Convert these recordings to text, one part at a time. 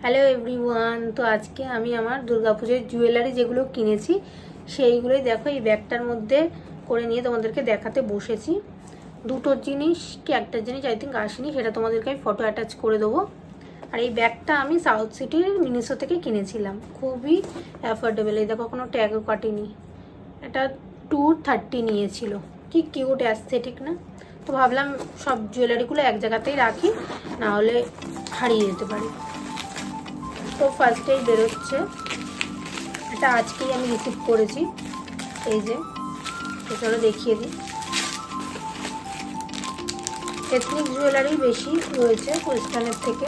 Hello everyone. তো আজকে আমি আমার দুর্গাপূজার জুয়েলারি যেগুলো কিনেছি সেইগুলোই দেখো এই ব্যাগটার মধ্যে করে নিয়ে তোমাদেরকে দেখাতে বসেছি। দুটো জিনিস কি একটা জিনিস আই থিঙ্ক আসেনি, সেটা তোমাদেরকে আমি ফটো অ্যাটাচ করে দেবো। আর এই ব্যাগটা আমি সাউথ সিটির মিনিসো থেকে কিনেছিলাম, খুবই অ্যাফোর্ডেবল। এই দেখো কোনো ট্যাগও কাটিনি। এটা 230 নিয়েছিল। কি কিউট অ্যাস্থেটিক না? তো ভাবলাম সব জুয়েলারিগুলো এক জায়গাতেই রাখি, না হলে হারিয়ে যেতে পারে। তো ফার্স্টেই বেরোচ্ছে, এটা আজকেই আমি রিসিভ করেছি। এই যে চলো দেখিয়ে দিই। এথনিক জুয়েলারি বেশি রয়েছে ওয়েস্টার্নের থেকে।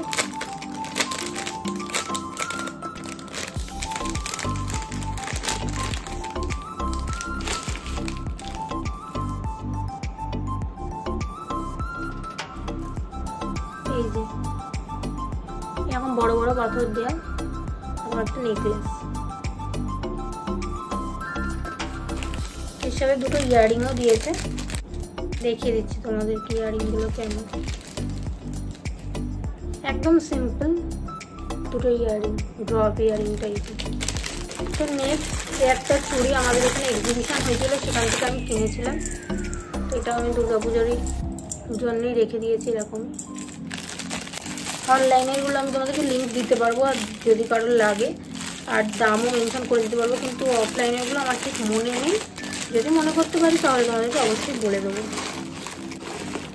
এই যে এরকম বড় বড় পাথর দেওয়া আমার একটা নেকলেস, এর সাথে দুটো ইয়াররিংও দিয়েছে। দেখিয়ে দিচ্ছি তোমাদেরকে ইয়াররিংগুলো কেমন। একদম সিম্পল দুটো ইয়াররিং, ড্রপ ইয়াররিং টাইপের। তো নেক্সট একটা চুড়ি আমাদের এখানে এক্সিবিশন হয়েছিল, সেখান থেকে আমি কিনেছিলাম। তো এটাও আমি দুর্গাপূজারই জন্যই রেখে দিয়েছি এরকম। অনলাইনেরগুলো আমি তোমাদেরকে লিঙ্ক দিতে পারবো আর যদি কারোর লাগে, আর দামও মেনশন করে দিতে পারবো, কিন্তু অফলাইনেরগুলো আমার ঠিক মনে নেই। যদি মনে করতে পারি তাহলে তোমাদেরকে অবশ্যই বলে দেবো।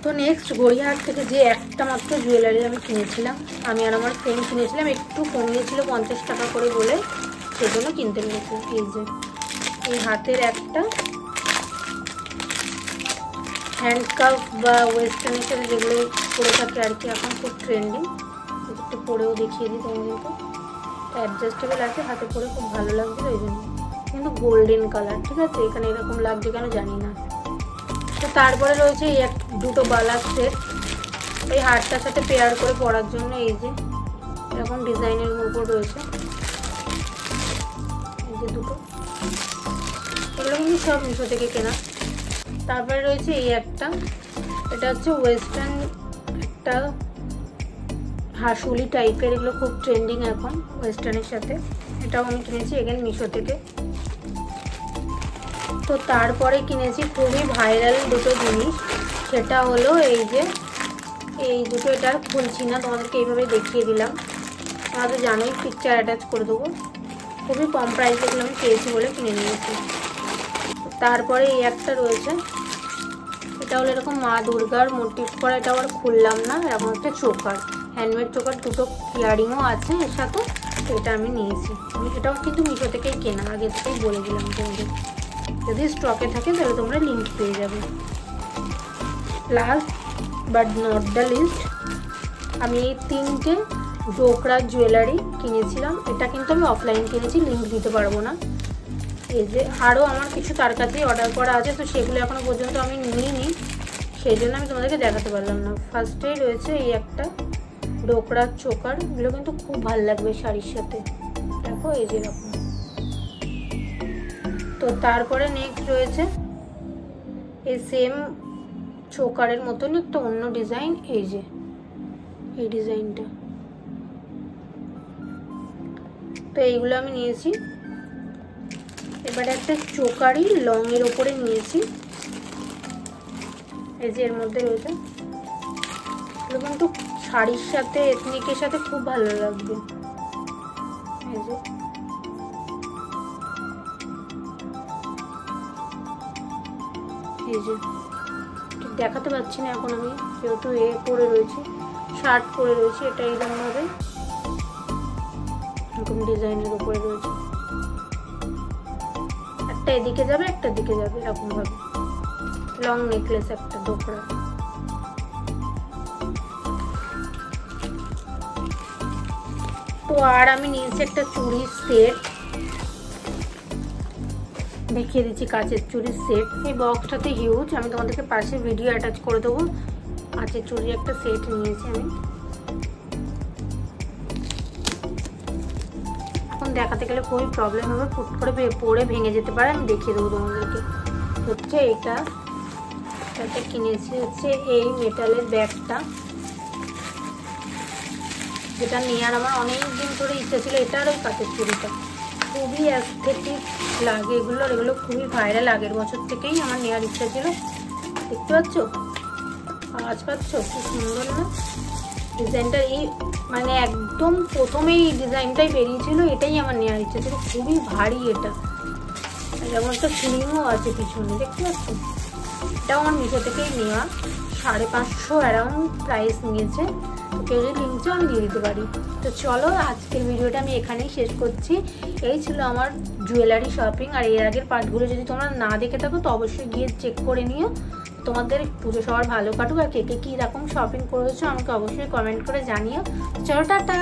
তো নেক্সট গড়িয়াহাট থেকে যে একটা মাত্র জুয়েলারি আমি কিনেছিলাম, আমি আর আমার ফ্রেন্ড কিনেছিলাম, একটু কমিয়েছিল 50 টাকা করে বলে, সেজন্য কিনতে পেরেছিলাম। এই যে এই হাতের একটা হ্যান্ডকাফ বা ওয়েস্টার্নের সাথে যেগুলো পরে থাকে আর কি, এখন খুব ট্রেন্ডিং। একটু পরেও দেখিয়ে দিই তোমাদেরকে। অ্যাডজাস্টেবল আছে, হাতে পরে খুব ভালো লাগছিল ওই জন্য। কিন্তু গোল্ডেন কালার, ঠিক আছে, এখানে এরকম লাগছে কেন জানি না। তো তারপরে রয়েছে এই দুটো বালার সেট, এই হারটার সাথে পেয়ার করে পরার জন্য। এই যে এরকম ডিজাইনের উপর রয়েছে, এই যে দুটো, এগুলো কিন্তু সব মিশো থেকে কেনা। তারপরে রয়েছে এই একটা, এটা হচ্ছে ওয়েস্টার্ন একটা হাসুলি টাইপের, এগুলো খুব ট্রেন্ডিং এখন ওয়েস্টার্নের সাথে। এটাও আমি কিনেছি এখানে মিশো থেকে। তো তারপরে কিনেছি খুবই ভাইরাল দুটো জিনিস, সেটা হলো এই যে এই দুটো। এটা খুলছি না, তোমাদেরকে এইভাবে দেখিয়ে দিলাম। তোমরা তো জানোই, পিকচার অ্যাটাচ করে দেবো। খুবই কম প্রাইসে এগুলো আমি পেয়েছি বলে কিনে নিয়েছি। তারপরে এই একটা রয়েছে, এটা হলো এরকম মা দুর্গার মোটিভ করা। এটা আবার খুললাম না, এরকম একটা চোকার, হ্যান্ডমেড চোকার, দুটো ইয়াররিংও আছে এর সাথে। এটা আমি নিয়েছি, এটাও কিন্তু মিশো থেকেই কেনা, আগে থেকেই বলে দিলাম তোমাদের। যদি স্টকে থাকে তাহলে তোমরা লিঙ্ক পেয়ে যাবে। Last but not the least, আমি এই তিনটে ডোকরার জুয়েলারি কিনেছিলাম। এটা কিন্তু আমি অফলাইন কিনেছি, লিঙ্ক দিতে পারবো না। এই যে আরও আমার কিছু তার কাছেই অর্ডার করা আছে, তো সেগুলো এখনও পর্যন্ত আমি নিইনি, সেই জন্য আমি তোমাদেরকে দেখাতে পারলাম না। ফার্স্টেই রয়েছে এই একটা ডোকরার চোকার, এগুলো কিন্তু খুব ভালো লাগবে শাড়ির সাথে, দেখো এই যে এরকম। তো তারপরে নেক্সট রয়েছে এই সেম চোকারের মতন একটা অন্য ডিজাইন, এই যে এই ডিজাইনটা। তো এইগুলো আমি নিয়েছি। এবারে একটা চোকারি লং এর ওপরে নিয়েছি, এই যে এর মধ্যে রয়েছে। এগুলো কিন্তু শাড়ির সাথে এথনিকের সাথে খুব ভালো লাগবে। এই যে এই যে ঠিক দেখাতে পাচ্ছি না এখন আমি, যেহেতু পরে রয়েছি, শার্ট পরে রয়েছি। এটা এইরকমভাবে এরকম ডিজাইনের উপরে রয়েছে, একটা এদিকে যাবে একটা দিকে যাবে এরকম ভাবে। লং নেকলেস একটা ডোকরা। তো আর আমি নিয়েছি একটা চুড়ির সেট, দেখিয়ে দিচ্ছি, কাচের চুড়ির সেট। এই বক্সটাতে হিউজ, আমি তোমাদেরকে পাশে ভিডিও অ্যাটাচ করে দেবো। কাচের চুড়ির একটা সেট নিয়েছি আমি। এখন দেখাতে গেলে খুবই প্রবলেম হবে, ফুট করে পড়ে ভেঙে যেতে পারে, আমি দেখিয়ে দেবো তোমাদেরকে। হচ্ছে এটা কিনেছি হচ্ছে এই মেটালের ব্যাগটা, যেটা নেওয়ার আমার অনেক দিন ধরে ইচ্ছা ছিল, এটা আর ওই কাঠের চুড়িটা খুবই অ্যাস্থেটিক লাগে। এগুলো খুবই ভাইরাল, আগের বছর থেকেই আমার নেওয়ার ইচ্ছা ছিল। দেখতে পাচ্ছ, আওয়াজ পাচ্ছ, খুব সুন্দর না ডিজাইনটা? এই মানে একদম প্রথমেই এই ডিজাইনটাই বেরিয়েছিল, এটাই আমার নেওয়ার ইচ্ছা ছিল। খুবই ভারী এটা, যেমন একটা ফিলিংও আছে পিছনে, দেখতে পাচ্ছ? এটাও আমার মিশো থেকেই নেওয়া, 550 অ্যারাউন্ড প্রাইস নিয়েছে। তো কেউ যদি লিঙ্ক চাও আমি দিয়ে দিতে পারি। তো চলো আজকের ভিডিওটা আমি এখানেই শেষ করছি। এই ছিল আমার জুয়েলারি শপিং। আর এর আগের পার্টগুলো যদি তোমরা না দেখে থাকো তো অবশ্যই গিয়ে চেক করে নিও। তোমাদের পুজো সবার ভালো কাটুক। আর কে কে কীরকম শপিং করেছো আমাকে অবশ্যই কমেন্ট করে জানিও। চলো টাটা।